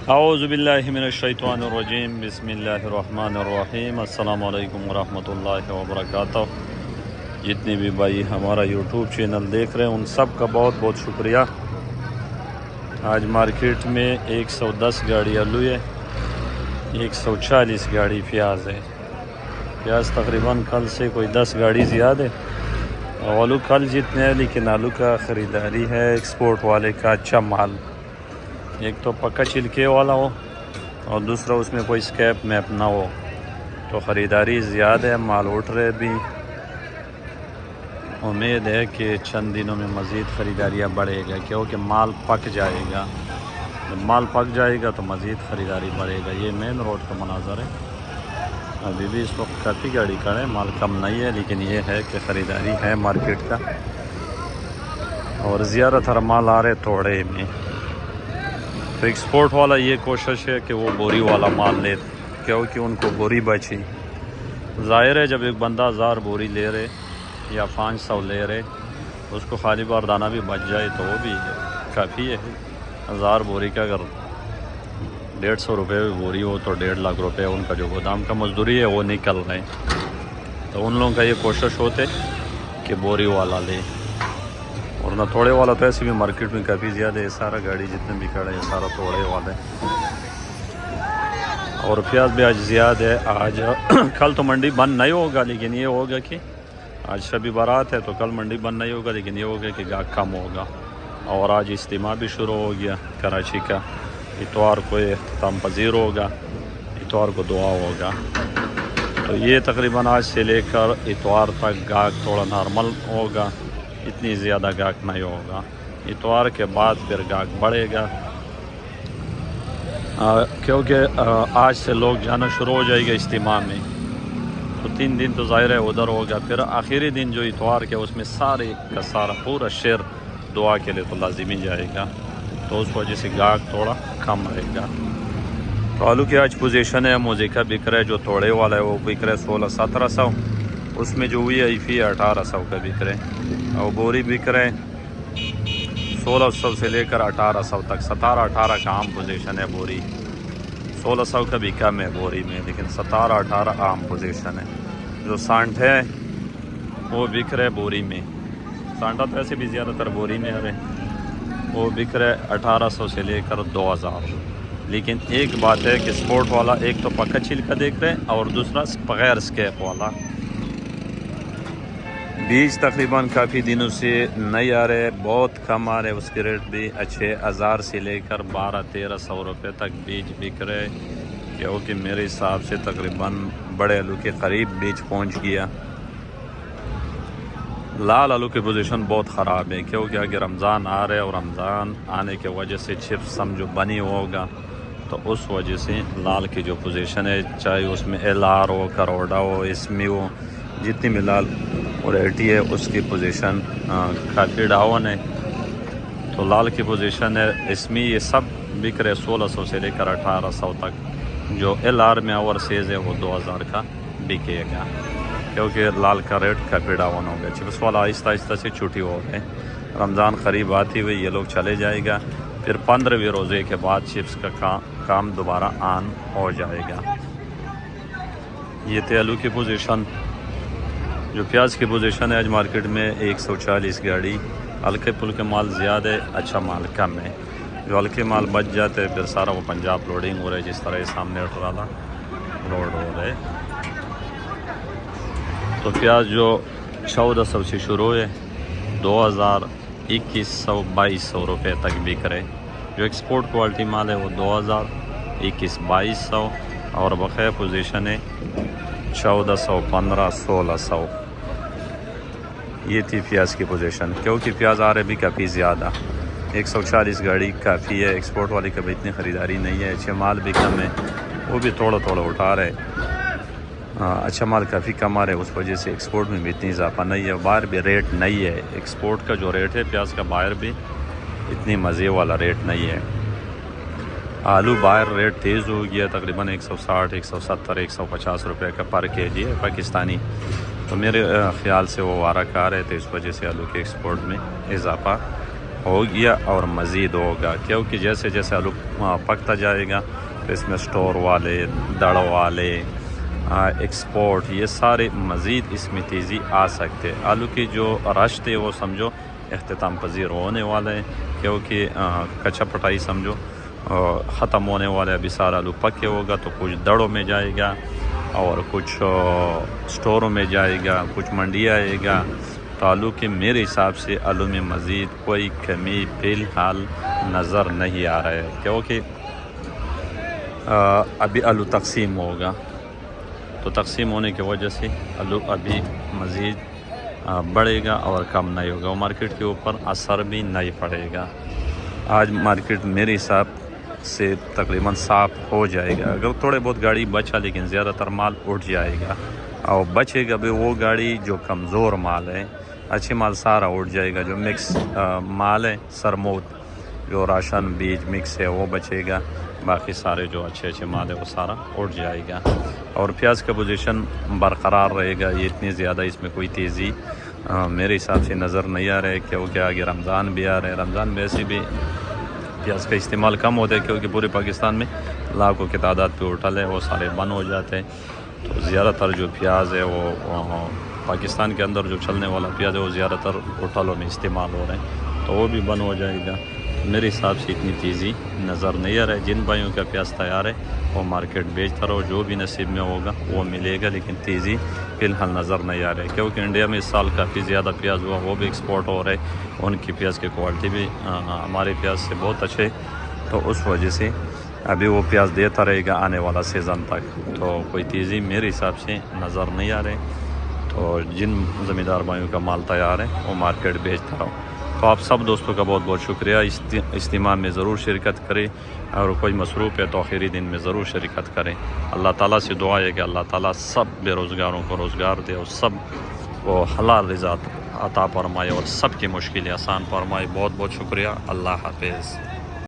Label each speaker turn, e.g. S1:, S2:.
S1: اعوذ باللہ من الشیطان الرجیم، بسم اللہ الرحمن الرحیم۔ السلام علیکم ورحمۃ اللہ وبرکاتہ۔ جتنے بھی بھائی ہمارا یوٹیوب چینل دیکھ رہے ہیں ان سب کا بہت بہت شکریہ۔ آج مارکیٹ میں 110 گاڑی آلو ہے، 140 گاڑی پیاز ہے۔ پیاز تقریباً کل سے کوئی 10 گاڑی زیادہ ہے۔ آلو کل جتنے ہے لیکن آلو کا خریداری ہے ایکسپورٹ والے کا اچھا مال، ایک تو پکا چھلکے والا ہو اور دوسرا اس میں کوئی اسکیپ میپ نہ ہو، تو خریداری زیادہ ہے، مال اٹھ رہے بھی۔ امید ہے کہ چند دنوں میں مزید خریداریاں بڑھے گا، کیونکہ مال پک جائے گا۔ جب مال پک جائے گا تو مزید خریداری بڑھے گا۔ یہ مین روڈ کا مناظر ہے۔ ابھی بھی اس وقت کافی گاڑی کھڑے، مال کم نہیں ہے، لیکن یہ ہے کہ خریداری ہے مارکیٹ کا، اور زیادہ تر مال آ رہے توڑے میں۔ تو ایکسپورٹ والا یہ کوشش ہے کہ وہ بوری والا مال لے، کیونکہ ان کو بوری بچی۔ ظاہر ہے جب ایک بندہ 1000 بوری لے رہے یا 500 لے رہے، اس کو خالی باردانہ بھی بچ جائے تو وہ بھی کافی ہے۔ 1000 بوری کا اگر 150 روپے بوری ہو تو 1.5 لاکھ روپے ان کا جو گودام کا مزدوری ہے وہ نکل رہے ہیں۔ تو ان لوگوں کا یہ کوشش ہوتے کہ بوری والا لے، ورنہ تھوڑے والا تو ایسے بھی مارکیٹ میں کافی زیادہ ہے۔ سارا گاڑی جتنے بھی کھڑے ہیں سارا تھوڑے والے، اور پیاز بھی آج زیادہ ہے۔ آج کل تو منڈی بند نہیں ہوگا، لیکن یہ ہوگا کہ آج شب برات ہے تو کل منڈی بند نہیں ہوگا، لیکن یہ ہوگا کہ گاہک کم ہوگا۔ اور آج اجتماع بھی شروع ہو گیا کراچی کا، اتوار کو اختتام پذیر ہوگا، اتوار کو دعا ہوگا۔ تو یہ تقریباً آج سے لے کر اتوار تک گاہک تھوڑا نارمل ہوگا، اتنی زیادہ گاہک نہیں ہوگا۔ اتوار کے بعد پھر گاہک بڑھے گا، کیونکہ آج سے لوگ جانا شروع ہو جائے گا اجتماع میں، تو 3 دن تو ظاہر ہے ادھر ہوگا۔ پھر آخری دن جو اتوار کے اس میں سارے کا سارا پورا شہر دعا کے لیے تو لازمی جائے گا، تو اس وجہ سے گاہک تھوڑا کم رہے گا۔ تو آلو کی آج پوزیشن ہے، موزے کا بک رہا ہے، جو توڑے والا ہے وہ بک رہا ہے 1600-1700، اس میں جو ہوئی ایفی 1800 کا بک رہے، اور بوری بک رہے 1600 سے لے کر 1800 تک۔ 17-18 کا عام پوزیشن ہے بوری، 1600 کا بھی کم ہے بوری میں، لیکن 17-18 عام پوزیشن ہے۔ جو سانٹ ہے وہ بک رہے بوری میں، سانٹا تو ایسے بھی زیادہ تر بوری میں آ رہے، وہ بک رہے 1800 سے لے کر 2000۔ لیکن ایک بات ہے کہ سپورٹ والا ایک تو پکا چھلکا دیکھ رہے اور دوسرا بغیر اسکیپ والا۔ بیج تقریباً کافی دنوں سے نہیں آ رہے، بہت کم آ رہے، اس کے ریٹ بھی اچھے، 1000 سے لے کر 1200-1300 روپے تک بیج بک رہے، کیونکہ میرے حساب سے تقریباً بڑے آلو کے قریب بیج پہنچ گیا۔ لال آلو کی پوزیشن بہت خراب ہے، کیونکہ اگر رمضان آ رہے اور رمضان آنے کی وجہ سے چپس سمجھو بنی ہوگا، تو اس وجہ سے لال کی جو پوزیشن ہے، چاہے اس میں LR ہو، کروڑا ہو، اسمی ہو، جتنی بھی لال ویرائٹی ہے اس کی پوزیشن کافی ڈاؤن ہے۔ تو لال کی پوزیشن ہے، اسمی یہ سب بک رہے 1600 سے لے کر 1800 تک۔ جو LR میں اوور سیز ہے وہ 2000 کا بکے گا، کیونکہ لال کا ریٹ کافی ڈاؤن ہو گیا۔ چپس والا آہستہ آہستہ سے چھٹی ہو گئے، رمضان قریب آتی ہوئی یہ لوگ چلے جائے گا، پھر 15ویں روزے کے بعد چپس کا کام دوبارہ آن ہو جائے گا۔ یہ تھے آلو کی پوزیشن۔ جو پیاز کی پوزیشن ہے آج مارکیٹ میں 140 گاڑی، ہلکے پھلکے مال زیادہ ہے، اچھا مال کم ہے۔ جو ہلکے مال بچ جاتے ہیں پھر سارا وہ پنجاب لوڈنگ ہو رہا ہے، جس طرح یہ سامنے ٹرالا لوڈ ہو رہا ہے۔ تو پیاز جو 1400 سے شروع ہے 2000، 2100، 2200 روپے تک بک رہے۔ جو ایکسپورٹ کوالٹی مال ہے وہ 2000، 2100، 2200، اور بقیہ پوزیشن ہے 1400، 1500، 1600۔ یہ تھی پیاز کی پوزیشن، کیونکہ پیاز آ رہے بھی کافی زیادہ، 140 گاڑی کافی ہے۔ ایکسپورٹ والی کبھی اتنی خریداری نہیں ہے، اچھے مال بھی کم ہے، وہ بھی تھوڑا تھوڑا اٹھا رہے، اچھا مال کافی کم آ رہے، اس وجہ سے ایکسپورٹ میں بھی اتنی اضافہ نہیں ہے۔ باہر بھی ریٹ نہیں ہے، ایکسپورٹ کا جو ریٹ ہے پیاز کا باہر بھی اتنی مزے والا ریٹ نہیں ہے۔ آلو باہر ریٹ تیز ہو گیا، تقریباً 160، 170، 150 روپے کا پر KG ہے پاکستانی، تو میرے خیال سے وہ وارہ کار ہے، تو اس وجہ سے آلو کے ایکسپورٹ میں اضافہ ہو گیا اور مزید ہوگا، کیونکہ جیسے جیسے آلو پکتا جائے گا تو اس میں سٹور والے، دڑ والے، ایکسپورٹ، یہ سارے مزید اس میں تیزی آ سکتے۔ آلو کی جو رش تھے وہ سمجھو اختتام پذیر ہونے والے ہیں، کیونکہ کچا پٹائی سمجھو ختم ہونے والے۔ ابھی سارا آلو پکے ہوگا تو کچھ دڑوں میں جائے گا اور کچھ سٹوروں میں جائے گا، کچھ منڈی آئے گا۔ تو آلو کے میرے حساب سے آلو میں مزید کوئی کمی فی الحال نظر نہیں آ رہا ہے، کیونکہ ابھی آلو تقسیم ہوگا، تو تقسیم ہونے کی وجہ سے آلو ابھی مزید بڑھے گا اور کم نہیں ہوگا، وہ مارکیٹ کے اوپر اثر بھی نہیں پڑے گا۔ آج مارکیٹ میرے حساب سے تقریباً صاف ہو جائے گا، اگر تھوڑے بہت گاڑی بچا لیکن زیادہ تر مال اٹھ جائے گا، اور بچے گا بھی وہ گاڑی جو کمزور مال ہے، اچھے مال سارا اٹھ جائے گا، جو مکس مال ہے سرموت، جو راشن بیج مکس ہے وہ بچے گا، باقی سارے جو اچھے مال ہے وہ سارا اٹھ جائے گا۔ اور پیاز کا پوزیشن برقرار رہے گا، یہ اتنی زیادہ اس میں کوئی تیزی میرے حساب سے نظر نہیں آ رہا ہے، کیونکہ آگے رمضان بھی آ رہا ہے۔ رمضان میں ایسے بھی پیاز کا استعمال کم ہوتا ہے، کیونکہ پورے پاکستان میں لاکھوں کی تعداد پہ ہوٹل ہے، وہ سارے بند ہو جاتے ہیں، تو زیادہ تر جو پیاز ہے وہ پاکستان کے اندر جو چلنے والا پیاز ہے وہ زیادہ تر ہوٹلوں میں استعمال ہو رہے ہیں، تو وہ بھی بند ہو جائے گا۔ میرے حساب سے اتنی تیزی نظر نہیں آ رہا ہے۔ جن بھائیوں کا پیاز تیار ہے وہ مارکیٹ بیچتا رہو، جو بھی نصیب میں ہوگا وہ ملے گا، لیکن تیزی فی الحال نظر نہیں آ رہا ہے، کیونکہ انڈیا میں اس سال کافی زیادہ پیاز ہوا، وہ بھی ایکسپورٹ ہو رہے، ان کی پیاز کی کوالٹی بھی ہمارے پیاز سے بہت اچھے، تو اس وجہ سے ابھی وہ پیاز دیتا رہے گا آنے والا سیزن تک، تو کوئی تیزی میرے حساب سے نظر نہیں آ رہے۔ تو جن زمیندار بھائیوں کا مال تیار ہے وہ مارکیٹ بیچتا رہو۔ تو آپ سب دوستوں کا بہت بہت شکریہ، اجتماع میں ضرور شرکت کریں، اور کوئی مصروف ہے تو آخری دن میں ضرور شرکت کریں۔ اللہ تعالیٰ سے دعا ہے کہ اللہ تعالیٰ سب بے روزگاروں کو روزگار دے، اور سب کو حلال رزق عطا فرمائے، اور سب کی مشکلیں آسان فرمائے۔ بہت بہت شکریہ، اللہ حافظ۔